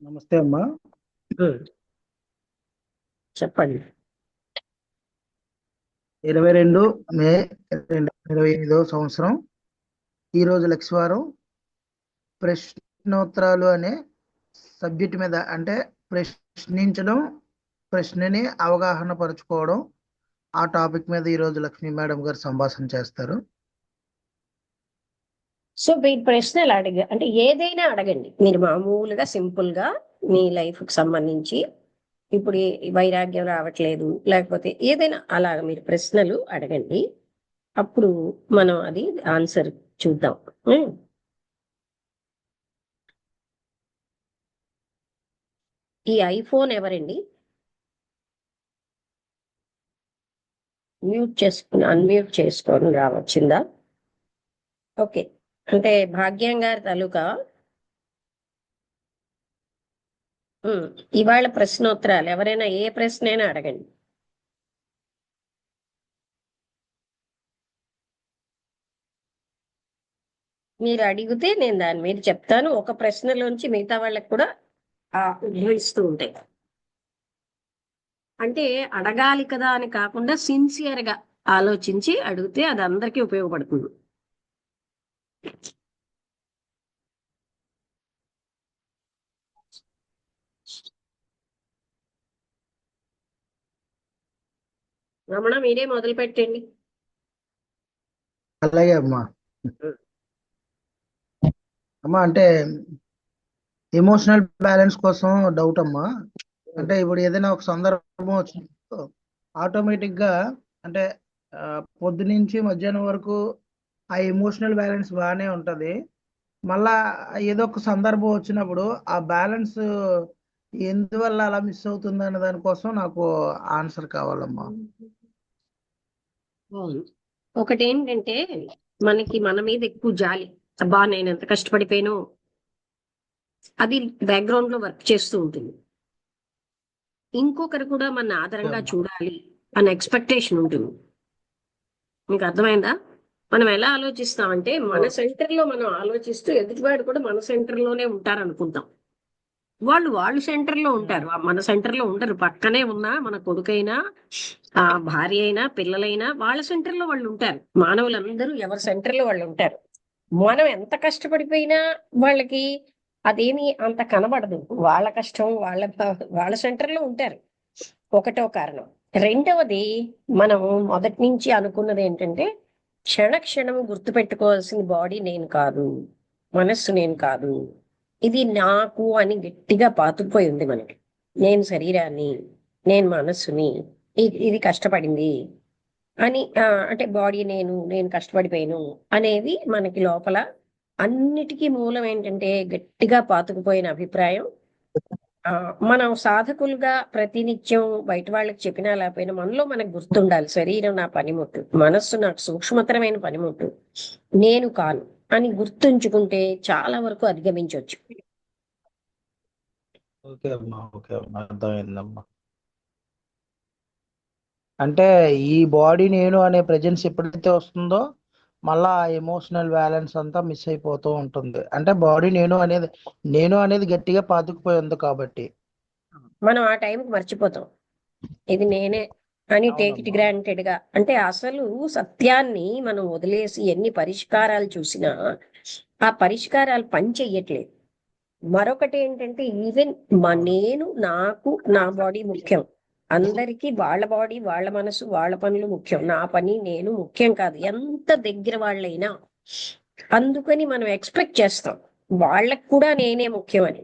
నమస్తే అమ్మా. ఉమ్, చెప్పండి. 22 మే 2025 ఈ రోజు లక్ష్వారం ప్రశ్నోత్తరాలు అనే సబ్జెక్ట్ మీద, అంటే ప్రశ్నించడం, ప్రశ్నని అవగాహన పరుచుకోవడం, ఆ టాపిక్ మీద ఈ రోజు లక్ష్మీ మేడం గారు సంభాషణ చేస్తారు. సో మీరు ప్రశ్నలు అంటే ఏదైనా అడగండి. మీరు మామూలుగా సింపుల్ గా మీ లైఫ్ కి సంబంధించి ఇప్పుడు ఈ వైరాగ్యం రావట్లేదు లేకపోతే ఏదైనా అలాగ మీరు ప్రశ్నలు అడగండి. అప్పుడు మనం అది ఆన్సర్ చూద్దాం. ఉమ్, ఈ ఐఫోన్ ఎవరండి? మ్యూట్ చేసుకుని అన్మ్యూట్ చేసుకొని రావచ్చిందా? ఓకే. అంటే భాగ్యం గారి తాలూకా ఉమ్, ఇవాళ ప్రశ్నోత్తరాలు ఎవరైనా ఏ ప్రశ్న అయినా అడగండి. మీరు అడిగితే నేను దాని మీద చెప్తాను. ఒక ప్రశ్నలోంచి మిగతా వాళ్ళకి కూడా ఉద్భవిస్తూ ఉంటాయి. అంటే అడగాలి కదా అని కాకుండా సిన్సియర్ గా ఆలోచించి అడిగితే అది అందరికీ ఉపయోగపడుతుంది. రమణ, మీరే మొదలు పెట్టండి. అలాగే అమ్మా. అమ్మా, అంటే ఎమోషనల్ బ్యాలెన్స్ కోసం డౌట్ అమ్మా. అంటే ఇప్పుడు ఏదైనా ఒక సందర్భం వచ్చినప్పుడు ఆటోమేటిక్ గా, అంటే ఆ, పొద్దు నుంచి మధ్యాహ్నం వరకు ఆ ఎమోషనల్ బ్యాలెన్స్ బాగానే ఉంటది. మళ్ళా ఏదో ఒక సందర్భం వచ్చినప్పుడు ఆ బ్యాలెన్స్ ఎందువల్ల అలా మిస్ అవుతుంది అనే దానికోసం నాకు ఆన్సర్ కావాలమ్మా. అవును. ఒకటి ఏంటంటే మనకి మన మీద ఎక్కువ జాలి. అబ్బా నేను ఎంత కష్టపడిపోయాను, అది బ్యాక్గ్రౌండ్ లో వర్క్ చేస్తూ ఉంటుంది. ఇంకొకరు కూడా మన ఓకే ఆదరంగా అమ్మా. చూడాలి అన్న ఎక్స్పెక్టేషన్ ఉంటుంది. మీకు అర్థమైందా? మనం ఎలా ఆలోచిస్తామంటే మన ఓ- సెంటర్ లో మనం ఆలోచిస్తూ ఎదుటివాడు కూడా మన సెంటర్ లోనే ఉంటారు అనుకుంటాం. వాళ్ళు సెంటర్ లో ఉంటారు, మన సెంటర్ లో ఉండరు. పక్కనే ఉన్నా మన కొడుకైనా భార్య అయినా పిల్లలైనా వాళ్ళ సెంటర్ లో వాళ్ళు ఉంటారు. మానవులందరూ ఎవరి సెంటర్ లో వాళ్ళు ఉంటారు. మనం ఎంత కష్టపడిపోయినా వాళ్ళకి అదేమి అంత కనబడదు. వాళ్ళ కష్టం వాళ్ళ సెంటర్ లో ఉంటారు. ఒకటో కారణం. రెండవది, మనం మొదటి నుంచి అనుకున్నది ఏంటంటే క్షణ క్షణం గుర్తుపెట్టుకోవాల్సిన బాడీ నేను కాదు, మనస్సు నేను కాదు, ఇది నాకు అని గట్టిగా పాతుకుపోయి ఉంది మనకి. నేను శరీరాన్ని, నేను మనస్సుని, ఇది కష్టపడింది అని అంటే బాడీ నేను కష్టపడిపోయాను అనేది మనకి లోపల అన్నిటికీ మూలం ఏంటంటే గట్టిగా పాతుకుపోయిన అభిప్రాయం. ఆ మనం సాధకులుగా ప్రతినిత్యం బయట వాళ్ళకి చెప్పినా లేకపోయినా మనలో మనకు గుర్తుండాలి, శరీరం నా పనిముట్టు, మనస్సు నాకు సూక్ష్మతరమైన పనిముట్టు, నేను కాను అని గుర్తుంచుకుంటే చాలా వరకు అధిగమించవచ్చు. ఓకే అమ్మా, ఓకే అమ్మా, అర్థమైందమ్మా. అంటే ఈ బాడీ నేను అనే ప్రెజెన్స్ ఎప్పుడైతే వస్తుందో మళ్ళా ఎమోషనల్ బ్యాలెన్స్ అంతా మిస్ అయిపోతూ ఉంటుంది. అంటే బాడీ నేను అనేది గట్టిగా పాతుకుపోయి ఉంది కాబట్టి. మనం ఆ టైంకి మర్చిపోతాం ఇది నేనే అని, టేక్ ఇట్ అవునమ్మా. గ్రాంటెడ్ గా. అంటే అసలు సత్యాన్ని మనం వదిలేసి ఎన్ని పరిష్కారాలు చూసినా ఆ పరిష్కారాలు పని చెయ్యట్లేదు. మరొకటి ఏంటంటే ఈవెన్ అవును. నేను నాకు నా బాడీ ముఖ్యం. అందరికీ వాళ్ళ బాడీ వాళ్ళ మనసు వాళ్ళ పనులు ముఖ్యం, నా పని నేను ముఖ్యం కాదు ఎంత దగ్గర వాళ్ళైనా. అందుకని మనం ఎక్స్పెక్ట్ చేస్తాం వాళ్ళకు కూడా నేనే ముఖ్యమని.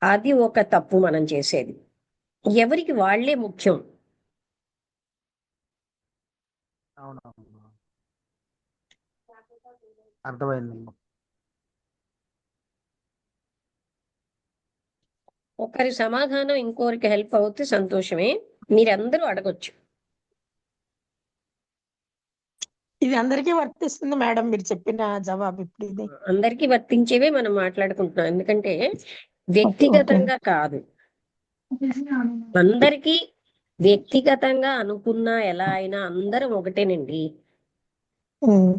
అది ఒక తప్పు మనం చేసేది. ఎవరికి వాళ్ళే ముఖ్యం. అవునమ్మా, అర్థమైందమ్మా. ఒకరి సమాధానం ఇంకోరికి హెల్ప్ అవుతే సంతోషమే. మీరందరూ అడగొచ్చు. ఇది అందరికీ వర్తిస్తుంది మేడం, మీరు చెప్పిన జవాబు ఇప్పుడు ఇది. అందరికీ వర్తించేవే మనం మాట్లాడుకుంటున్నాం. ఎందుకంటే ఓకే ఓకే. వ్యక్తిగతంగా కాదు, అందరికీ వ్యక్తిగతంగా అనుకున్నా ఎలా అయినా అందరం ఒకటేనండి. ఉమ్,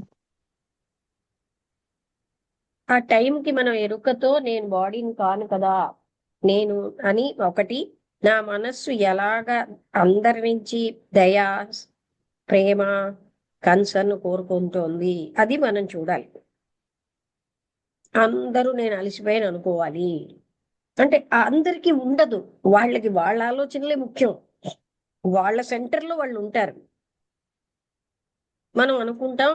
ఆ టైంకి మనం ఎరుకతో నేను బాడీని కాను కదా నేను అని ఒకటి, నా మనస్సు ఎలాగ అందరి నుంచి దయ, ప్రేమ, కన్సర్న్ కోరుకుంటోంది, అది మనం చూడాలి. అందరూ నేను అలసిపోయాను అనుకోవాలి అంటే అందరికీ ఉండదు. వాళ్ళకి వాళ్ళ ఆలోచనలే ముఖ్యం. వాళ్ళ సెంటర్లో వాళ్ళు ఉంటారు. మనం అనుకుంటాం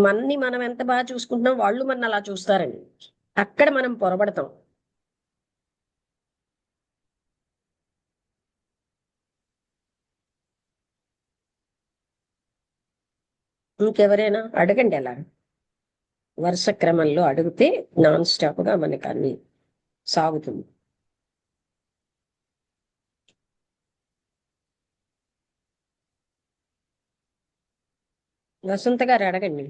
మనని మనం ఎంత బాగా చూసుకుంటున్నాం, వాళ్ళు మన అలా చూస్తారని. అక్కడ మనం పొరబడతాం. ఇంకెవరైనా అడగండి. అలా వరుస క్రమంలో అడిగితే నాన్ స్టాప్ గా మనకి అన్ని సాగుతుంది. వసంత గారు అడగండి.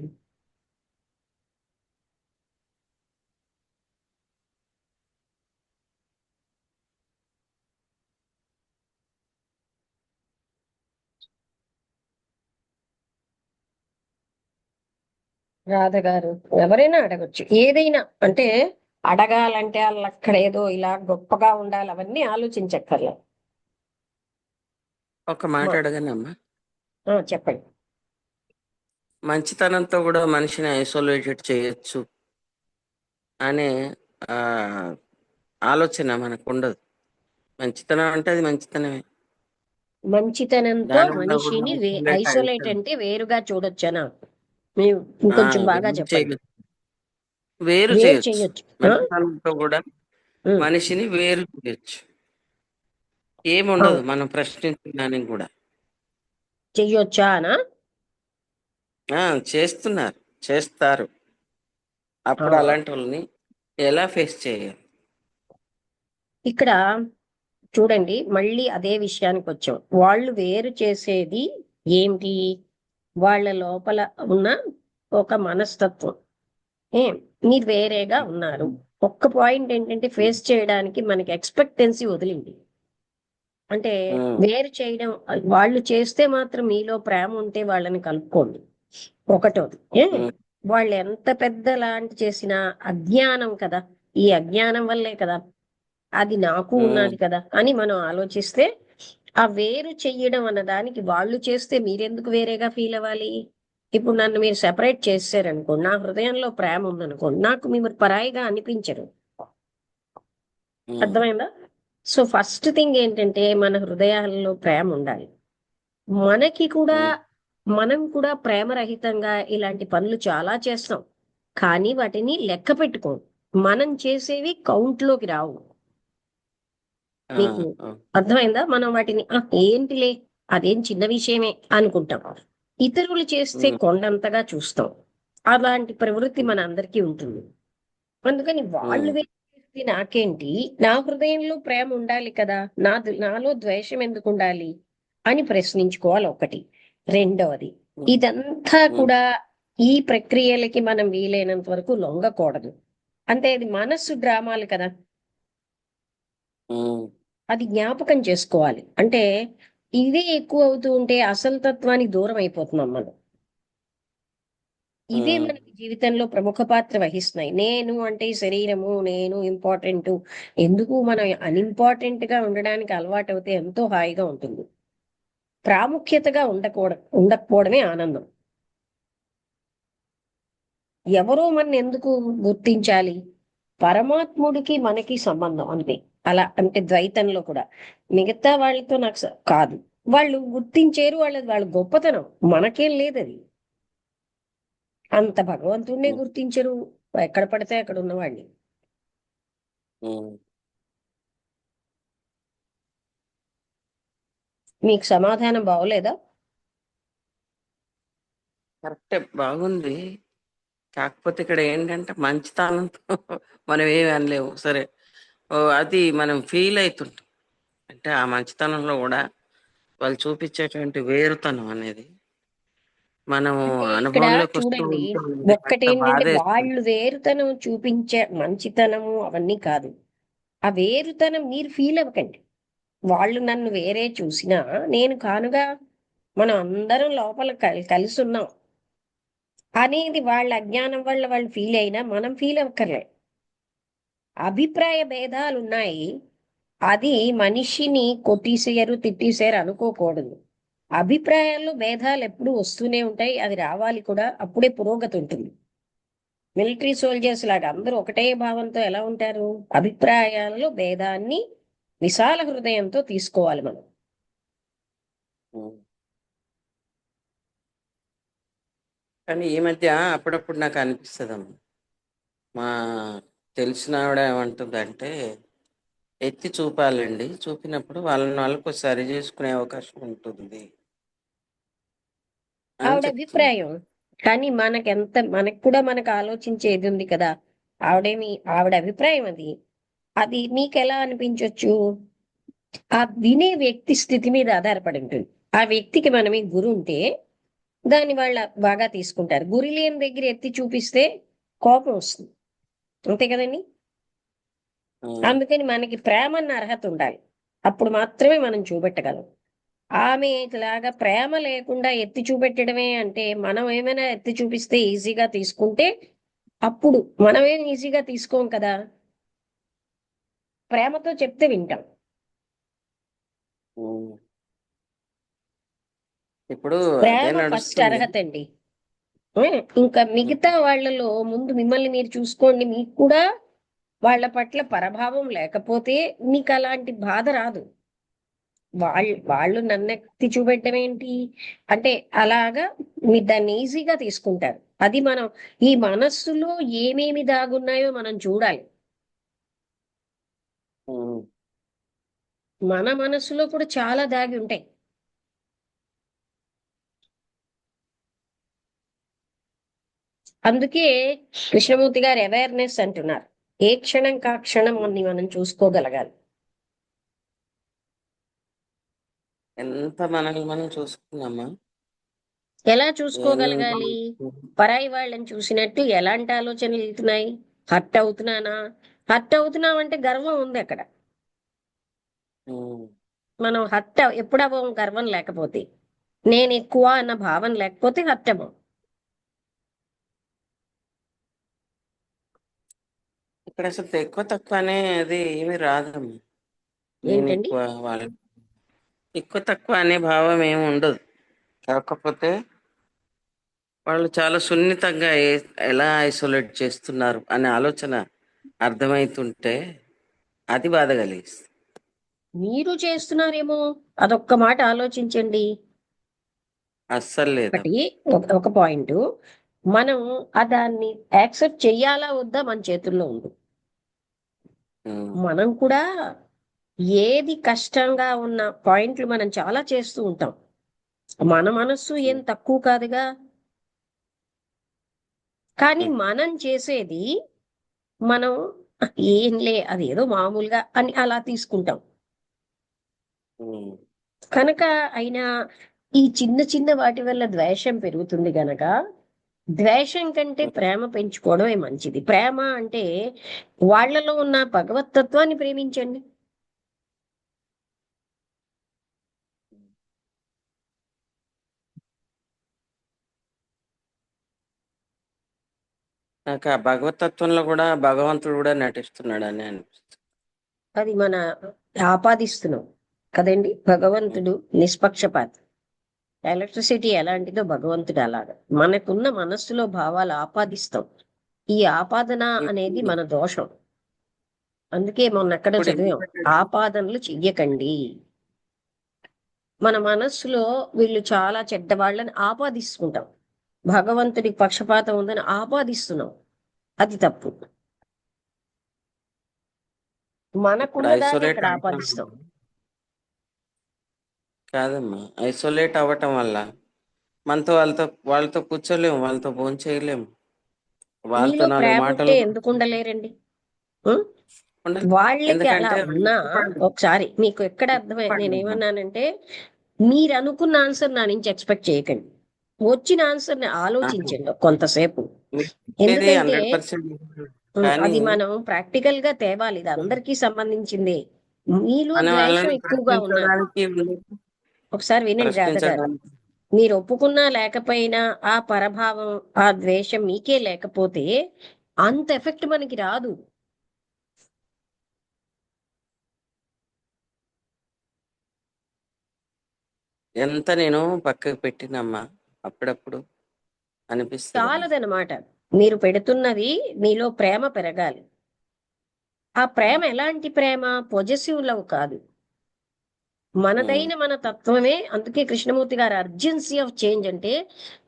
రాధ గారు, ఎవరైనా అడగొచ్చు ఏదైనా. అంటే అడగాలంటే వాళ్ళు అక్కడ ఏదో ఇలా గొప్పగా ఉండాలి అవన్నీ ఆలోచించక్కర్లే. ఒక మాట అడగనమ్మా. చెప్పండి. మంచితనంతో కూడా మనిషిని ఐసోలేటెడ్ చేయొచ్చు అనే ఆ, ఆలోచన మనకు ఉండదు. మంచితనం అంటే అది మంచితనమే. మంచితనంతో దానివల్ల కూడా మనిషిని isolate ఐసోలేట్ అయిపోతుంది. అంటే వేరుగా చూడొచ్చనా? మీరు ఇంకొంచెం బాగా వేరు చెప్పండి. చేయొచ్చు. వేరు వేరు చేయొచ్చు. చెయ్యొచ్చు. మంచితనంతో కూడా మనిషిని వేరు చేయొచ్చు. ఏముండదు మనం ప్రశ్నించడానికి కూడా. చెయ్యొచ్చా అనా? చేస్తున్నారు, చేస్తారు. అప్పుడు అలాంటి వాళ్ళని ఎలా ఫేస్ చేయాలి? ఇక్కడ చూడండి, మళ్ళీ అదే విషయానికి వచ్చాం. వాళ్ళు వేరు చేసేది ఏంటి? వాళ్ళ లోపల ఉన్న ఒక మనస్తత్వం. మీరు వేరేగా ఉన్నారు. ఒక్క పాయింట్ ఏంటంటే ఫేస్ చేయడానికి మనకి ఎక్స్పెక్టెన్సీ వదిలింది. అంటే వేరు చేయడం, వాళ్ళు చేస్తే మాత్రం మీలో ప్రేమ ఉంటే వాళ్ళని కలుపుకోండి. ఒకటోది. వాళ్ళు ఎంత పెద్ద లాంటి చేసినా అజ్ఞానం కదా, ఈ అజ్ఞానం వల్లే కదా, అది నాకు ఉన్నది కదా అని మనం ఆలోచిస్తే, ఆ వేరు చెయ్యడం అన్న దానికి వాళ్ళు చేస్తే మీరెందుకు వేరేగా ఫీల్ అవ్వాలి? ఇప్పుడు నన్ను మీరు సెపరేట్ చేశారనుకోండి, నా హృదయంలో ప్రేమ ఉందనుకోండి, నాకు మీరు పరాయిగా అనిపించరు. అర్థమైందా? సో ఫస్ట్ థింగ్ ఏంటంటే మన హృదయాల్లో ప్రేమ ఉండాలి. మనకి కూడా మనం కూడా ప్రేమరహితంగా ఇలాంటి పనులు చాలా చేస్తాం, కానీ వాటిని లెక్క పెట్టుకోం. మనం చేసేవి కౌంట్లోకి రావు. మీకు అర్థమైందా? మనం వాటిని ఏంటిలే, అదేం చిన్న విషయమే అనుకుంటాం. ఇతరులు చేస్తే కొండంతగా చూస్తాం. అలాంటి ప్రవృత్తి మన అందరికీ ఉంటుంది. అందుకని వాళ్ళు చేస్తే నాకేంటి, నా హృదయంలో ప్రేమ ఉండాలి కదా, నాలో ద్వేషం ఎందుకు ఉండాలి అని ప్రశ్నించుకోవాలి. ఒకటి. రెండవది, ఇదంతా కూడా ఈ ప్రక్రియలకి మనం వీలైనంత వరకు లొంగకూడదు. అంటే ఇది మనస్సు డ్రామాలు కదా, అది జ్ఞాపకం చేసుకోవాలి. అంటే ఇవే ఎక్కువ అవుతూ ఉంటే అసలు తత్వానికి దూరం అయిపోతున్నాం మనం. ఇవే మనకి జీవితంలో ప్రముఖ పాత్ర వహిస్తున్నాయి. నేను అంటే ఈ శరీరము, నేను ఇంపార్టెంట్. ఎందుకు మనం అన్ఇంపార్టెంట్ గా ఉండడానికి అలవాటు అవుతే ఎంతో హాయిగా ఉంటుంది. ప్రాముఖ్యతగా ఉండకపోవడమే ఆనందం. ఎవరో మన ఎందుకు గుర్తించాలి? పరమాత్ముడికి మనకి సంబంధం అంతే. అలా అంటే ద్వైతంలో కూడా మిగతా వాళ్ళతో నాకు కాదు. వాళ్ళు గుర్తించేరు, వాళ్ళ గొప్పతనం. మనకేం లేదు అది. అంత భగవంతుడినే గుర్తించరు ఎక్కడ పడితే అక్కడ ఉన్నవాడిని. మీకు సమాధానం బాగోలేదా? కరెక్టే, బాగుంది. కాకపోతే ఇక్కడ ఏంటంటే మంచితనంతో మనం ఏమి అనలేము. సరే, అది మనం ఫీల్ అవుతుంటాం. అంటే ఆ మంచితనంలో కూడా వాళ్ళు చూపించేటువంటి వేరుతనం అనేది మనం ఇక్కడ అనుభవంలోకి వస్తూ చూడండి, ఉంటుంది. ఒక్కటేంటంటే బాధేస్తుంది. వాళ్ళు వేరుతనం చూపించే మంచితనము అవన్నీ కాదు. ఆ వేరుతనం మీరు ఫీల్ అవ్వకండి. వాళ్ళు నన్ను వేరే చూసినా నేను కానుగా, మనం అందరం లోపల కలిసి ఉన్నాం అనేది వాళ్ళ అజ్ఞానం వల్ల వాళ్ళు ఫీల్ అయినా మనం ఫీల్ అవ్వక్కర్లే. అభిప్రాయ భేదాలు ఉన్నాయి. అది మనిషిని కొట్టేసేయరు తిట్టేసేయరు అనుకోకూడదు. అభిప్రాయాల్లో భేదాలు ఎప్పుడూ వస్తూనే ఉంటాయి, అది రావాలి కూడా, అప్పుడే పురోగతి ఉంటుంది. మిలిటరీ సోల్జర్స్ లాగా అందరూ ఒకటే భావంతో ఎలా ఉంటారు? అభిప్రాయాల్లో భేదాన్ని విశాల హృదయంతో తీసుకోవాలి మనం. ఉమ్. కానీ ఈ మధ్య అప్పుడప్పుడు నాకు అనిపిస్తుందమ్మా, మా తెలిసిన ఆవిడ ఏమంటుందంటే, ఎత్తి చూపాలండి, చూపినప్పుడు వాళ్ళకు సరి చేసుకునే అవకాశం ఉంటుంది అని ఆవిడ చెప్తుంది. అభిప్రాయం. కానీ మనకు కూడా మనకు ఆలోచించేది ఉంది కదా. ఆవిడ అభిప్రాయం అది. అది మీకు ఎలా అనిపించవచ్చు? ఆ వినే వ్యక్తి స్థితి మీద ఆధారపడి ఉంటుంది. ఆ వ్యక్తికి మనమే గురి ఉంటే దాన్ని వాళ్ళ బాగా తీసుకుంటారు. గురి లేని దగ్గర ఎత్తి చూపిస్తే కోపం వస్తుంది. అంతే కదండి. ఉమ్. అందుకని మనకి ప్రేమ అన్న అర్హత ఉండాలి. అప్పుడు మాత్రమే మనం చూపెట్టగలం. ఆమె ఇలాగా ప్రేమ లేకుండా ఎత్తి చూపెట్టడమే అంటే, మనం ఏమైనా ఎత్తి చూపిస్తే ఈజీగా తీసుకుంటే అప్పుడు మనమేం ఈజీగా తీసుకోం కదా. ప్రేమతో చెప్తే వింటాం. ఉమ్. ఇప్పుడు అదే ప్రేమ ఫస్ట్ నడుస్తుంది. అర్హత అండి. ఇంకా మిగతా వాళ్ళలో ముందు మిమ్మల్ని మీరు చూసుకోండి. మీకు కూడా వాళ్ళ పట్ల పరభావం లేకపోతే మీకు అలాంటి బాధ రాదు. వాళ్ళు నన్ను ఎత్తి చూపెట్టడం ఏంటి అంటే, అలాగా మీరు దాన్ని ఈజీగా తీసుకుంటారు. అది మనం ఈ మనస్సులో ఏమేమి దాగున్నాయో మనం చూడాలి. ఉమ్. మన మనస్సులో కూడా చాలా దాగి ఉంటాయి. అందుకే కృష్ణమూర్తి గారు అవేర్నెస్ అంటున్నారు. ఏ క్షణం కా క్షణం అని మనం చూసుకోగలగాలి. ఎంత మనల్ని మనం చూసుకున్నామా, ఎలా ఏమి చూసుకోగలగాలి? పరాయి వాళ్ళని చూసినట్టు ఎలాంటి ఆలోచనలు వెళ్తున్నాయి? హర్ట్ అవుతున్నానా? హర్ట్ అవుతున్నామంటే గర్వం ఉంది అక్కడ. ఉమ్. మనం ఎప్పుడు అవ్వం గర్వం లేకపోతే. నేను ఎక్కువ అన్న భావన లేకపోతే హర్ట్ అవ్వం. ఇక్కడ అసలు ఎక్కువ తక్కువ అనే అది ఏమి రాదమ్మా. నేను ఏంటండి? ఎక్కువ, వాళ్ళు ఎక్కువ తక్కువ అనే భావం ఏమి ఉండదు. కాకపోతే వాళ్ళు చాలా సున్నితంగా ఎలా ఐసోలేట్ చేస్తున్నారు అనే ఆలోచన అర్థమవుతుంటే అది బాధ కలిగిస్తుంది. మీరు చేస్తున్నారేమో, అదొక్క మాట ఆలోచించండి. అస్సలు లేదమ్మా. ఒకటి ఒక పాయింట్, మనం దాన్ని యాక్సెప్ట్ చెయ్యాలా వద్దా మన చేతుల్లో ఉంది. ఉమ్. మనం కూడా ఏది కష్టంగా ఉన్న పాయింట్లు మనం చాలా చేస్తూ ఉంటాం. మన మనస్సు ఏం తక్కువ కాదుగా. కానీ మనం చేసేది మనం ఏంలే అదేదో మామూలుగా అని అలా తీసుకుంటాం. ఉమ్. కనుక అయినా ఈ చిన్న చిన్న వాటి వల్ల ద్వేషం పెరుగుతుంది గనక, ద్వేషం కంటే ప్రేమ పెంచుకోవడమే మంచిది. ప్రేమ అంటే వాళ్ళలో ఉన్న భగవతత్వాన్ని ప్రేమించండి. నాకు ఆ భగవతత్వంలో కూడా భగవంతుడు కూడా నటిస్తున్నాడు అని అనిపిస్తుంది. అది మన ఆపాదిస్తున్నాం కదండి. భగవంతుడు నిష్పక్షపాతి. ఎలక్ట్రిసిటీ ఎలాంటిదో భగవంతుడు అలాగా. మనకున్న మనస్సులో భావాలు ఆపాదిస్తాం. ఈ ఆపాదన అనేది మన దోషం. అందుకే మొన్న ఎక్కడ ఇప్పుడు చదివాం, ఆపాదనలు చెయ్యకండి. మన మనస్సులో వీళ్ళు చాలా చెడ్డవాళ్ళని ఆపాదిస్తుంటాం. భగవంతుడికి పక్షపాతం ఉందని ఆపాదిస్తున్నాం. అది తప్పు. ఇప్పుడు మనకున్నదాన్ని ఐసోలేట్ అక్కడ అవ్వటం ఆపాదిస్తాం. కాదమ్మా, ఐసోలేట్ అవ్వటం వల్ల మనతో వాళ్ళతో కూర్చోలేము, వాళ్ళతో భోజనం చేయలేము, వాళ్ళతో మీలో 4 ప్రేమ ఉంటే మాటలు ఎందుకు ఉండలేరండి? ఉం? ఉండదు. వాళ్ళకి అలా ఎందుకంటే ఉన్నా, ఒకసారి మీకు ఎక్కడ అర్థమై నేనేమన్నానంటే, మీరు అనుకున్న ఆన్సర్ నా నుంచి ఎక్స్పెక్ట్ చేయకండి. వచ్చిన ఆన్సర్ ని ఆలోచించండి కొంతసేపు. ఇది ఎందుకంటే 100% కానీ అది మనం ప్రాక్టికల్ గా తేవాలి. ఇది అందరికీ సంబంధించిందే. మీలో మన ద్వేషం వాళ్ళని ఎక్కువగా ఉన్నా, ఒకసారి వినండి రాధ గారు. ప్రశ్నించడానికి మీరు ఒప్పుకున్నా లేకపోయినా ఆ పరభావం, ఆ ద్వేషం మీకే లేకపోతే అంత ఎఫెక్ట్ మనకి రాదు. ఎంత నేను పక్కకు పెట్టినమ్మా అప్పుడప్పుడు అనిపిస్తుంది. చాలదనమాట. మీరు పెడుతున్నది మీలో ప్రేమ పెరగాలి. ఆ ప్రేమ ఎలాంటి ప్రేమ? పొజెసివ్ లవ్ కాదు. మనదైన మన తత్వమే. అందుకే కృష్ణమూర్తి గారు అర్జెన్సీ ఆఫ్ చేంజ్ అంటే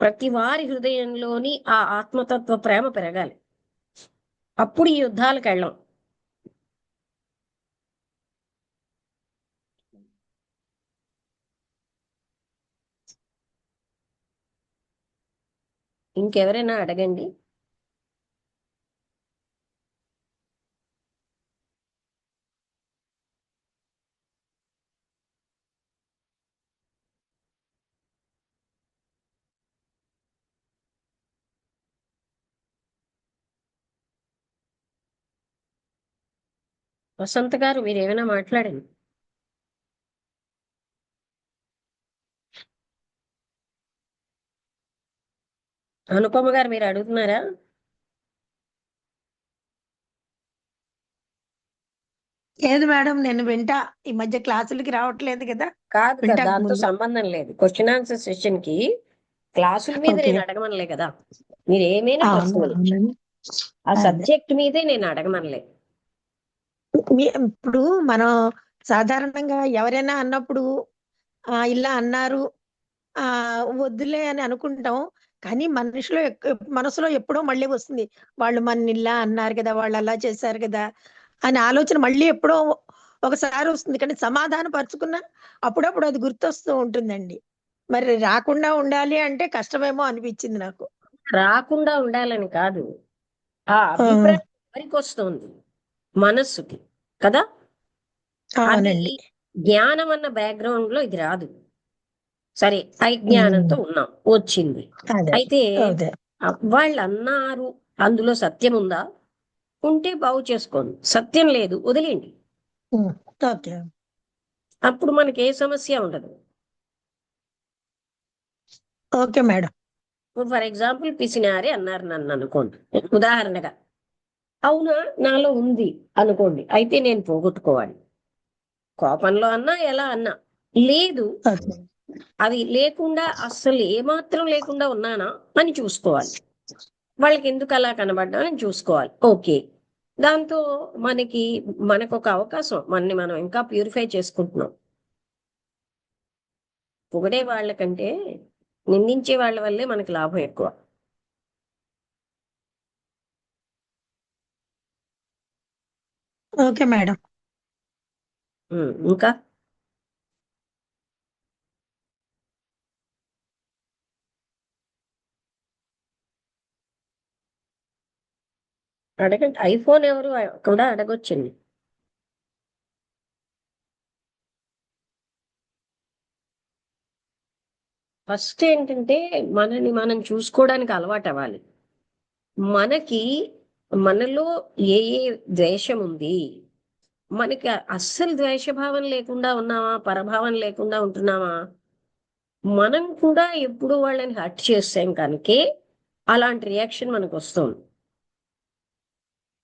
ప్రతి వారి హృదయంలోని ఆ ఆత్మతత్వ ప్రేమ పెరగాలి. అప్పుడు ఈ యుద్ధాలకు వెళ్ళం. ఇంకెవరైనా అడగండి. వసంత గారు మీరు ఏమైనా మాట్లాడండి. అనుపమ గారు మీరు అడుగుతున్నారా? లేదు మేడం, నేను వింటా. ఈ మధ్య క్లాసులకి రావట్లేదు కదా, కాదు కదా, వింటాకు దాంతో ముందు. సంబంధం లేదు. క్వశ్చన్ ఆన్సర్ సెషన్ కి క్లాసుల మీద ఓకే. నేను అడగమనలే కదా. మీరు ఏమైనా ప్రశ్న వేయొచ్చు. అవునండి. ఆ అదే. సబ్జెక్ట్ మీదే నేను అడగమనలే. ఇప్పుడు మనం సాధారణంగా ఎవరైనా అన్నప్పుడు ఇలా అన్నారు, వద్దులే అని అనుకుంటాం. కానీ మనసులో ఎప్పుడో మళ్ళీ వస్తుంది. వాళ్ళు మన ఇలా అన్నారు కదా, వాళ్ళు అలా చేశారు కదా అనే ఆలోచన మళ్ళీ ఎప్పుడో ఒకసారి వస్తుంది. కానీ సమాధానం పరుచుకున్నా అప్పుడప్పుడు అది గుర్తొస్తూ ఉంటుందండి. మరి రాకుండా ఉండాలి అంటే కష్టమేమో అనిపించింది నాకు. రాకుండా ఉండాలని కాదు, ఆ ఆ, అభిప్రాయం ఎవరికి వస్తుంది? మనస్సుకి కదా. అది అవునండి. జ్ఞానం అన్న బ్యాక్గ్రౌండ్ లో ఇది రాదు. సరే, అజ్ఞానంతో ఉన్నాం, వచ్చింది. అదే. అయితే అదే. వాళ్ళు అన్నారు, అందులో సత్యం ఉందా? ఉంటే బాగు చేసుకోండి. సత్యం లేదు, వదిలేండి. ఉమ్, ఓకే. అప్పుడు మనకి ఏ సమస్య ఉండదు. Okay madam. ఫర్ ఎగ్జాంపుల్ పిసినారి అన్నారు నన్ను అనుకోండి, ఉదాహరణగా. అవునా, నాలో ఉంది అనుకోండి. అయితే నేను పోగొట్టుకోవాలి. కోపంలో అన్నా ఎలా అన్నా. లేదు, ఓకే. అది లేకుండా అస్సలు ఏమాత్రం లేకుండా ఉన్నానా అని చూసుకోవాలి. వాళ్ళకి ఎందుకు అలా కనబడ్డా అని చూసుకోవాలి. ఓకే, దాంతో మనకు ఒక అవకాశం, మనని మనం ఇంకా ప్యూరిఫై చేసుకుంటున్నాం. పొగిడే వాళ్ళకంటే నిందించే వాళ్ళ వల్లే మనకి లాభం ఎక్కువ. Okay madam. ఇంకా అడగండి. ఐఫోన్ ఎవరు కూడా అడగొచ్చండి. ఫస్ట్ ఏంటంటే మనని మనం చూసుకోవడానికి అలవాటు అవ్వాలి. మనకి మనలో ఏ ఏ ద్వేషం ఉంది, మనకి అస్సలు ద్వేషభావం లేకుండా ఉన్నామా, పరభావం లేకుండా ఉంటున్నామా? మనం కూడా ఎప్పుడు వాళ్ళని హర్ట్ చేస్తాం కనుకే అలాంటి రియాక్షన్ మనకు వస్తుంది.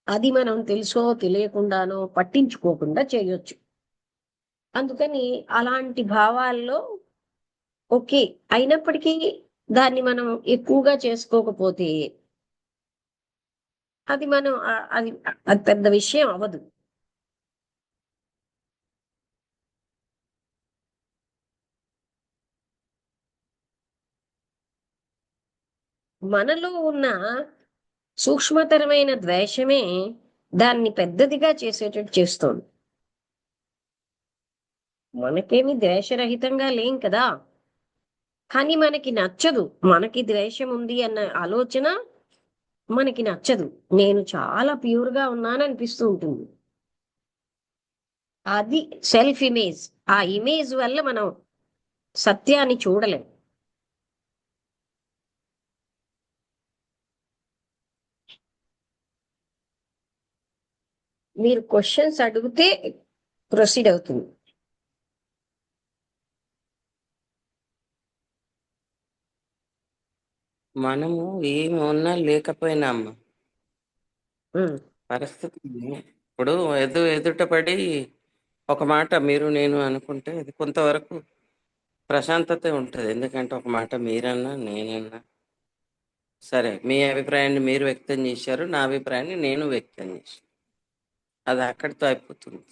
అది మనం తెలుసో తెలియకుండానో పట్టించుకోకుండా చేయొచ్చు. అందుకని అలాంటి భావాల్లో ఓకే. అయినప్పటికీ దాన్ని మనం ఎక్కువగా చేసుకోకపోతే అది మనం అది పెద్ద విషయం అవ్వదు. మనలో ఉన్న సూక్ష్మతరమైన ద్వేషమే దాన్ని పెద్దదిగా చేసేటట్టు చేస్తోంది. మనకేమి ద్వేషరహితంగా లేం కదా. కానీ మనకి నచ్చదు. మనకి ద్వేషం ఉంది అన్న ఆలోచన మనకి నచ్చదు. నేను చాలా ప్యూర్ గా ఉన్నాను అనిపిస్తూ ఉంటుంది. అది సెల్ఫ్ ఇమేజ్. ఆ ఇమేజ్ వల్ల మనం సత్యాన్ని చూడలేం. మీరు క్వశ్చన్స్ అడిగితే ప్రొసీడ్ అవుతుంది. మనము ఏమి ఉన్నా లేకపోయినా అమ్మ ఉమ్, పరిస్థితిని ఇప్పుడు ఎదుట పడి ఒక మాట మీరు నేను అనుకుంటే అది కొంతవరకు ప్రశాంతత ఉంటుంది. ఎందుకంటే ఒక మాట మీరన్నా నేనన్నా సరే, మీ అభిప్రాయాన్ని మీరు వ్యక్తం చేశారు, నా అభిప్రాయాన్ని నేను వ్యక్తం చేశాను, అది అక్కడితో అయిపోతుంది.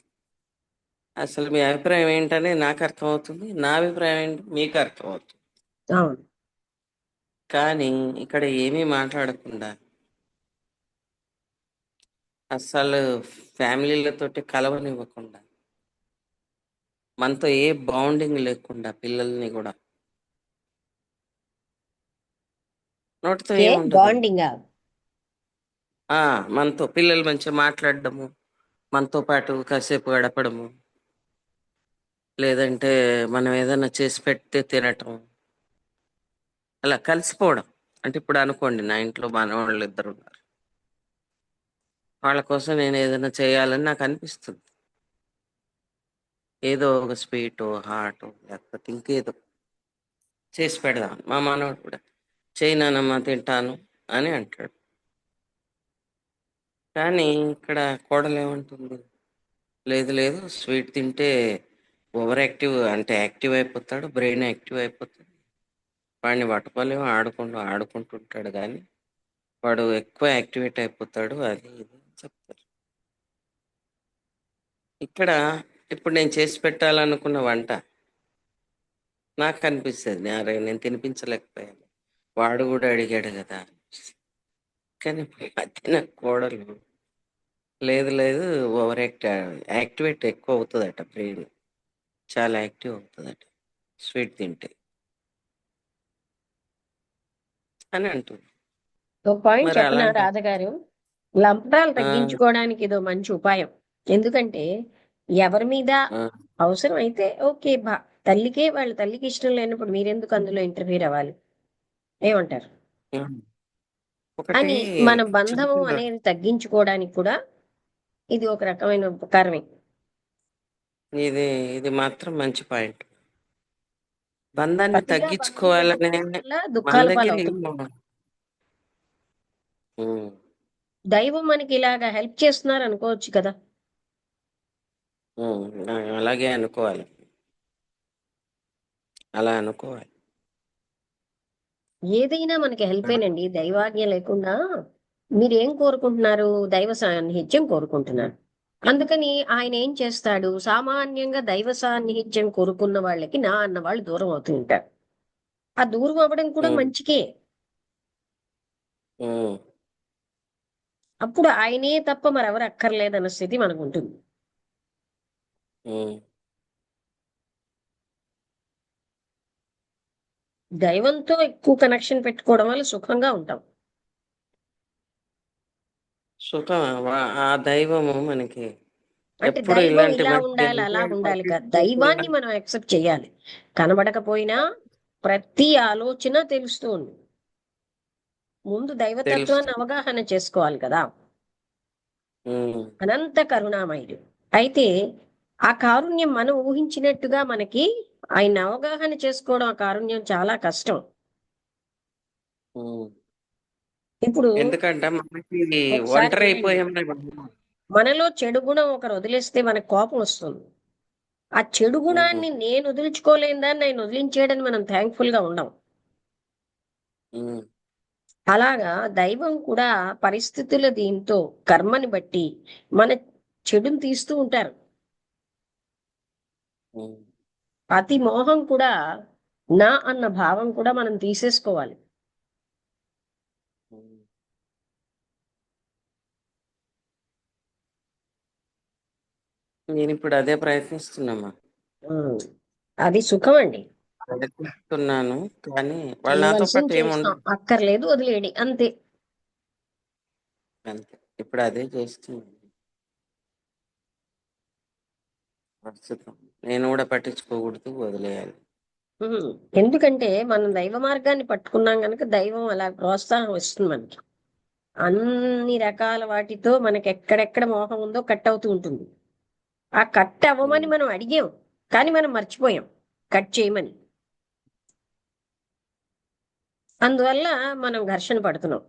అసలు మీ అభిప్రాయం ఏంటని నాకు అర్థమవుతుంది, నా అభిప్రాయం ఏంటి మీకు అర్థమవుతుంది. అవును. కానీ ఇక్కడ ఏమీ మాట్లాడకుండా అసలు ఫ్యామిలీలతోటి కలవనివ్వకుండా మనతో ఏ బాండింగ్ లేకుండా పిల్లల్ని కూడా నోటితో ఏ ఏముండదు బాండింగ్ మనతో పిల్లలు మంచిగా మాట్లాడడము, మనతో పాటు కాసేపు గడపడము, లేదంటే మనం ఏదైనా చేసి పెడితే తినటం, అలా కలిసిపోవడం. అంటే ఇప్పుడు అనుకోండి, నా ఇంట్లో మనవాళ్ళు ఇద్దరు ఉన్నారు, వాళ్ళ కోసం నేను ఏదైనా చేయాలని నాకు అనిపిస్తుంది. ఏదో ఒక స్వీట్ హాట్ లేకపోతే ఇంకేదో చేసి పెడదాం. మా మనవాడు కూడా చేయి నానమ్మ తింటాను అని అంటాడు. కానీ ఇక్కడ కోడలు ఏమంటుంది, లేదు లేదు స్వీట్ తింటే ఓవర్ యాక్టివ్, అంటే యాక్టివ్ అయిపోతాడు, బ్రెయిన్ యాక్టివ్ అయిపోతుంది, వాడిని పట్టుకోలేము, ఆడుకుంటుంటాడు కానీ వాడు ఎక్కువ యాక్టివేట్ అయిపోతాడు, అది ఇది అని చెప్తారు. ఇక్కడ ఇప్పుడు నేను చేసి పెట్టాలనుకున్న వంట నాకు అనిపిస్తుంది, అరే నేను తినిపించలేకపోయాను, వాడు కూడా అడిగాడు కదా. కానీ మధ్యన కోడలు లేదు లేదు ఓవర్ యాక్టివేట్ ఎక్కువ అవుతుందట, బ్రెయిన్ చాలా యాక్టివ్ అవుతుందట స్వీట్ తింటే అని అంటుంది. ఒక పాయింట్ మరి చెప్పనా అలాంటి రాధగారు? లంపటాలు ఆ, తగ్గించుకోవడానికి ఇదో మంచి ఉపాయం. ఎందుకంటే ఎవరి మీద ఆ, అవసరం అయితే ఓకే, తల్లికే వాళ్ళ తల్లికి ఇష్టం లేనప్పుడు మీరెందుకు అందులో ఇంటర్ఫీర్ అవ్వాలి? ఏమంటారు? ఆ. ఒకటి అని మన బంధము చిన్న అనేది తగ్గించుకోవడానికి కూడా ఇది ఒక రకమైన ఉపకారమే. ఇది ఇది మాత్రం మంచి పాయింట్. బంధాన్ని పతిగా బంధం తగ్గించుకోవాలనే పెట్టుకోవడం వల్ల మన దుఃఖాల దగ్గర పాలవుతాం. ఏమో ఉమ్, దైవం మనకి ఇలాగా హెల్ప్ చేస్తున్నారు అనుకోవచ్చు కదా. అలాగే అనుకోవాలి, అలా అనుకోవాలి. ఏదైనా మనకి హెల్పేనండి, దైవాజ్ఞ లేకుండా. మీరేం కోరుకుంటున్నారు? దైవ సాన్నిహిత్యం కోరుకుంటున్నారు. అందుకని ఆయన ఏం చేస్తాడు? సామాన్యంగా దైవ సాన్నిహిత్యం కోరుకున్న వాళ్ళకి నా అన్న వాళ్ళు దూరం అవుతూ ఉంటారు. ఆ దూరం అవ్వడం కూడా ఉమ్, మంచికే. ఉమ్, అప్పుడు ఆయనే తప్ప మరెవరు అక్కర్లేదన్న స్థితి మనకు ఉంటుంది. ఉమ్. దైవంతో ఎక్కువ కనెక్షన్ పెట్టుకోవడం వల్ల సుఖంగా ఉంటాం. సుఖం ఆ దైవము మనకి అంటే ఎప్పుడు దైవం ఇలాంటి ఇలా మంచి ఉండాలి, అలా విషయాలు ఉండాలి కాదు. పట్టించుకోకుండా దైవాన్ని మనం యాక్సెప్ట్ చేయాలి. కనబడకపోయినా ప్రతి ఆలోచన తెలుస్తూ ఉంది. ముందు దైవతత్వాన్ని తెలుస్తుంది. అవగాహన చేసుకోవాలి కదా. ఉమ్, అనంత కరుణామయుడు. అయితే ఆ కారుణ్యం మనం ఊహించినట్టుగా మనకి ఆయన అవగాహన చేసుకోవడం, ఆ కారుణ్యం చాలా కష్టం. ఉమ్. ఇప్పుడు ఎందుకంటే మనకి ఒకసారి ఒంటరి వినండి, అయిపోయాం. మనలో చెడు గుణం ఒకరు వదిలేస్తే మనకు కోపం వస్తుంది. ఆ చెడు గుణాన్ని నేను వదిలించుకోలేని దాన్ని ఆయన వదిలించేయడని మనం థ్యాంక్ఫుల్ గా ఉండం. అలాగా దైవం కూడా పరిస్థితుల దీంతో కర్మని బట్టి మన చెడుని తీస్తూ ఉంటారు. అతి మోహం కూడా, నా అన్న భావం కూడా మనం తీసేసుకోవాలి. నేను ఇప్పుడు అదే ప్రయత్నిస్తున్నామా, ఉమ్. అది సుఖం అండి. ప్రయత్నిస్తున్నాను. కానీ వాళ్ళు నాతో చేయవలసింది పాటు చేస్తాం, ఏముండదు. అక్కర్లేదు వదిలేయడి అంతే. అంతే, ఇప్పుడు అదే చేస్తున్నాను ప్రస్తుతం. నేను కూడా పట్టించుకోకూడదు, వదిలేయాలి. ఉమ్. ఎందుకంటే మనం దైవ మార్గాన్ని పట్టుకున్నాం గనుక దైవం అలా ప్రోత్సాహం ఇస్తుంది మనకి. అన్ని రకాల వాటితో మనకి ఎక్కడెక్కడ మోహం ఉందో కట్ అవుతూ ఉంటుంది. ఆ కట్ అవ్వమని మనం అడిగాం, కానీ మనం మర్చిపోయాం కట్ చేయమని. అందువల్ల మనం ఘర్షణ పడుతున్నాం.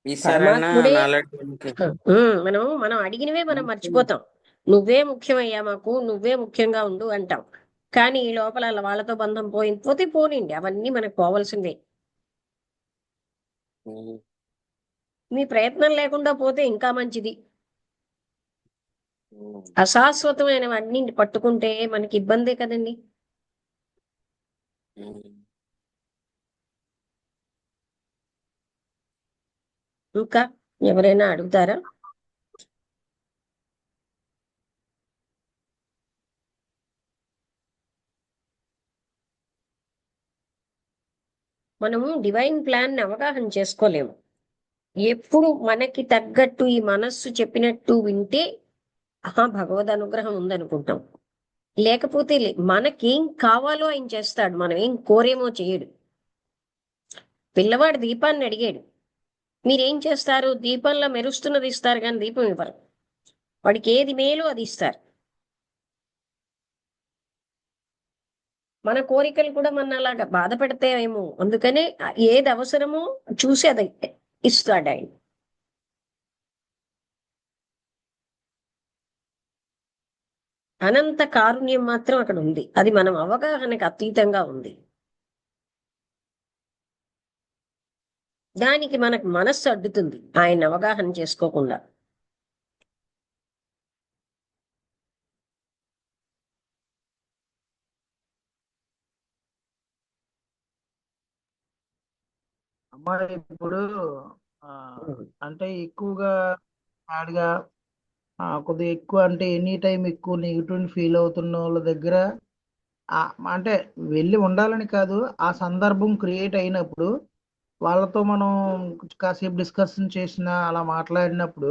ఈసారైనా పరమాత్ముడే నాలాంటి మనం మనం అడిగినవే మనం మర్చిపోతాం. నువ్వే ముఖ్యమయ్యా మాకు, నువ్వే ముఖ్యంగా ఉండు అంటాం. కానీ ఈ లోపల అలా వాళ్ళతో బంధం పోతే పోనీండి, అవన్నీ మనకు పోవలసిందే. ఉమ్, మీ ప్రయత్నం లేకుండా పోతే ఇంకా మంచిది. ఉమ్. అశాశ్వతమైనవన్నీ పట్టుకుంటే మనకి ఇబ్బందే కదండి. ఉమ్. ఇంకా ఎవరైనా అడుగుతారా? మనము డివైన్ ప్లాన్ ని అవగాహన చేసుకోలేము. ఎప్పుడు మనకి తగ్గట్టు ఈ మనస్సు చెప్పినట్టు వింటే భగవద్ అనుగ్రహం ఉందనుకుంటాం. లేకపోతే మనకేం కావాలో ఆయన చేస్తాడు, మనం ఏం కోరేమో చేయడు. పిల్లవాడు దీపాన్ని అడిగాడు, మీరేం చేస్తారు? దీపంలో మెరుస్తున్నది ఇస్తారు కానీ దీపం ఇవ్వరు. వాడికి ఏది మేలు అది ఇస్తారు. మన కోరికలు కూడా మన అలాగా బాధ పెడతాయేమో, అందుకనే ఏది అవసరమో చూసి అది ఇస్తాడు ఆయన. అనంత కారుణ్యం మాత్రం అక్కడ ఉంది, అది మనం అవగాహనకు అతీతంగా ఉంది. దానికి మనకు మనస్సు అడ్డుతుంది ఆయన అవగాహన చేసుకోకుండా. అమ్మా ఇప్పుడు ఆ, అంటే ఎక్కువగా బ్యాడ్ గా కొద్దిగా ఎక్కువ అంటే ఎనీ టైం ఎక్కువ నెగిటివ్ ఫీల్ అవుతున్న వాళ్ళ దగ్గర ఆ, అంటే వెళ్ళి ఉండాలని కాదు, ఆ సందర్భం క్రియేట్ అయినప్పుడు వాళ్ళతో మనం కాసేపు డిస్కషన్ చేసిన అలా మాట్లాడినప్పుడు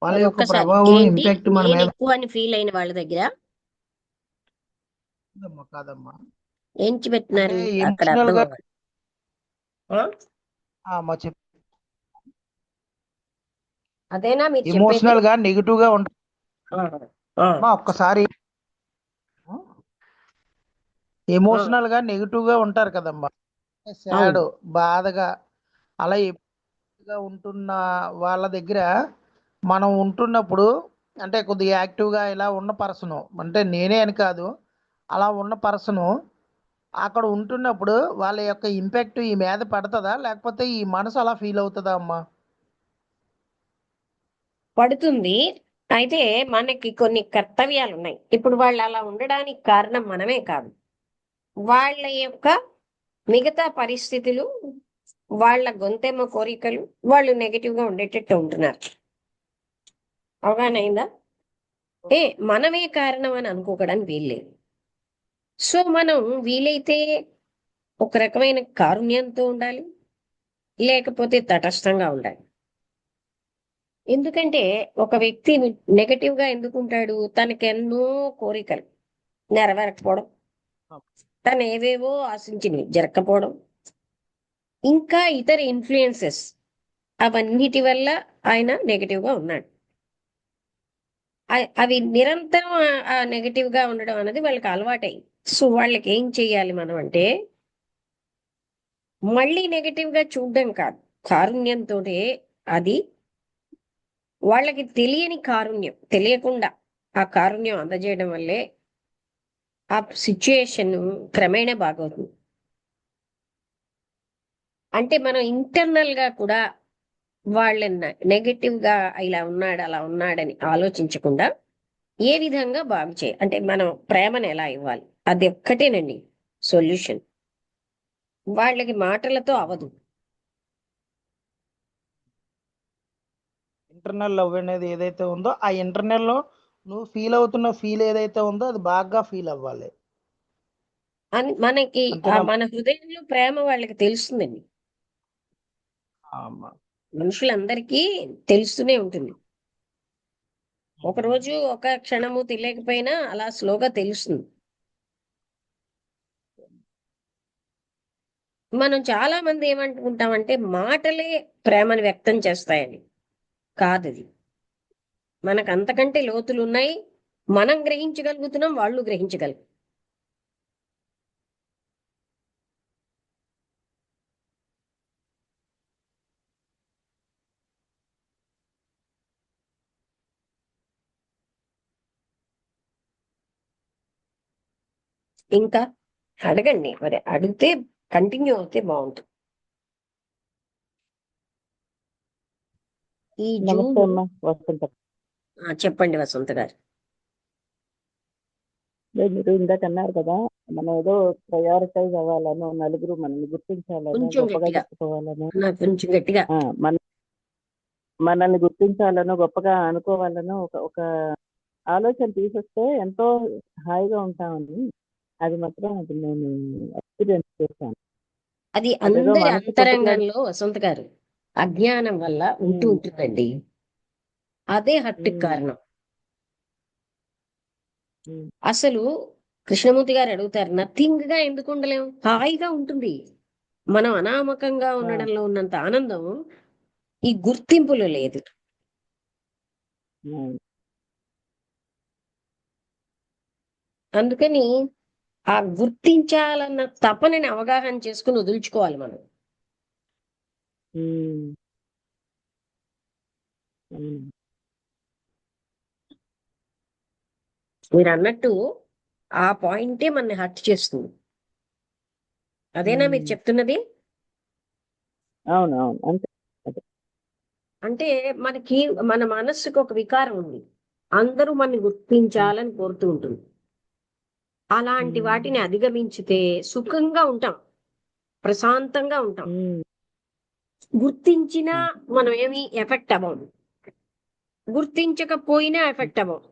వాళ్ళ అది యొక్క ఒక్కసారి ప్రభావం ఏంటి, ఇంపాక్ట్ మన నేను మీద ఎక్కువ అని ఫీల్ అయిన వాళ్ళ దగ్గర ఉందమ్మా, కాదమ్మా. ఏంచి అంటే పెట్టినారు అక్కడ ఎమోషనల్ అర్థం గా అవ్వాలి. ఆ? మా అదేనా మీరు చెప్పేది? ఎమోషనల్ గా నెగిటివ్ గా ఉంటా ఆ, ఆ, ఒక్కసారి ఆ, ఎమోషనల్ గా నెగిటివ్ గా ఉంటారు కదమ్మా, సాడ్ అవును. బాధగా అలా ఎక్కువగా ఉంటున్న వాళ్ళ దగ్గర మనం ఉంటున్నప్పుడు అంటే కొద్దిగా యాక్టివ్గా ఇలా ఉన్న పర్సను, అంటే నేనే అని కాదు, అలా ఉన్న పర్సను అక్కడ ఉంటున్నప్పుడు వాళ్ళ యొక్క ఇంపాక్ట్ ఈ మీద పడుతుందా, లేకపోతే ఈ మనసు అలా ఫీల్ అవుతుందా అమ్మా? పడుతుంది. అయితే మనకి కొన్ని కర్తవ్యాలు ఉన్నాయి. ఇప్పుడు వాళ్ళు అలా ఉండడానికి కారణం మనమే కాదు, వాళ్ళ యొక్క మిగతా పరిస్థితులు, వాళ్ళ గొంతెమ్మ కోరికలు, వాళ్ళు నెగిటివ్ గా ఉండేటట్టు ఉంటున్నారు. అవగాహన అయిందా? ఏ మనమే కారణం అని అనుకోకడానికి వీల్లేదు. సో మనం వీలైతే ఒక రకమైన కారుణ్యంతో ఉండాలి, లేకపోతే తటస్థంగా ఉండాలి. ఎందుకంటే ఒక వ్యక్తి నెగటివ్ గా ఎందుకు ఉంటాడు? తనకి ఎన్నో కోరికలు నెరవేరకపోవడం, తను ఏవేవో ఆశించినవి జరగకపోవడం, ఇంకా ఇతర ఇన్ఫ్లుయెన్సెస్, అవన్నిటి వల్ల ఆయన నెగటివ్ గా ఉన్నాడు. అవి నిరంతరం ఆ నెగటివ్ గా ఉండడం అనేది వాళ్ళకి అలవాటై. సో వాళ్ళకి ఏం చెయ్యాలి మనం అంటే, మళ్ళీ నెగటివ్ గా చూడడం కాదు, కారుణ్యంతో అది వాళ్ళకి తెలియని కారుణ్యం, తెలియకుండా ఆ కారుణ్యం అందజేయడం వల్లే ఆ సిచ్యుయేషన్ క్రమేణా బాగవుతుంది. అంటే మనం ఇంటర్నల్ గా కూడా వాళ్ళని నెగటివ్ గా ఇలా ఉన్నాడు అలా ఉన్నాడని ఆలోచించకుండా ఏ విధంగా బాగు చేయాలి అంటే మనం ప్రేమను ఎలా ఇవ్వాలి, అది ఒక్కటేనండి సొల్యూషన్. వాళ్ళకి మాటలతో అవదు. ఇంటర్నల్ లవ్ అనేది ఏదైతే ఉందో ఆ ఇంటర్నల్ లో నువ్వు ఫీల్ అవుతున్న ఫీల్ ఏదైతే ఉందో అది బాగా ఫీల్ అవ్వాలి. అని మనకి అంతేనా మన హృదయంలో ప్రేమ వాళ్ళకి తెలుస్తుందండి. అమ్మా? మనుషులందరికీ తెలుస్తూనే ఉంటుంది. ఒక రోజు ఒక క్షణము తెలియకపోయినా అలా స్లోగా తెలుస్తుంది. మనం చాలా మంది ఏమనుకుంటామంటే మాటలే ప్రేమను వ్యక్తం చేస్తాయని. కాదది. మనకు అంతకంటే లోతులు ఉన్నాయి. మనం గ్రహించగలుగుతున్నాం, వాళ్ళు గ్రహించగలరు. ఇంకా అడగండి, మరి అడిగితే కంటిన్యూ అవుతే బాగుంటుంది. ఈ నమస్తే జూన్ అమ్మా వసంత. చెప్పండి వసంత గారు. మీరు ఇందాక అన్నారు కదా, మనం ఏదో ప్రయారిటైజ్ అవ్వాలనో, నలుగురు మనల్ని గుర్తించాలనో, కొంచెం గొప్పగా గట్టిగా, చెప్పుకోవాలనో, నాకు కొంచెం గట్టిగా. మనల్ని గుర్తించాలనో, గొప్పగా అనుకోవాలనో ఒక ఒక ఆలోచన తీసేస్తే ఎంతో హాయిగా ఉంటామని, అది మాత్రం అది నేను ఎక్స్పీరియన్స్ చేశాను. అది అదేదో అందరి మనసు కొట్టుకున్నది. అంతరంగంలో వసంత గారు అజ్ఞానం వల్ల ఉంటుందండి. అదే హత్తుకు కారణం. అసలు కృష్ణమూర్తి గారు అడుగుతారు, నథింగ్ గా ఎందుకు ఉండలేం? హాయిగా ఉంటుంది. మనం అనామకంగా ఉండడంలో ఉన్నంత ఆనందం ఈ గుర్తింపులో లేదు. అందుకని ఆ గుర్తించాలన్న తపనని అవగాహన చేసుకుని వదులుచుకోవాలి మనం. మీరు అన్నట్టు ఆ పాయింటే మనని హర్ట్ చేస్తుంది. అదేనా మీరు చెప్తున్నది? అవునవును, అంతే. అంటే మనకి మన మనస్సుకు ఒక వికారం ఉంది, అందరూ మనని గుర్తించాలని కోరుతూ ఉంటుంది. అలాంటి వాటిని అధిగమించితే సుఖంగా ఉంటాం, ప్రశాంతంగా ఉంటాం. గుర్తించినా మనం ఏమి ఎఫెక్ట్ అవ్వం, గుర్తించకపోయినా ఎఫెక్ట్ అవ్వం.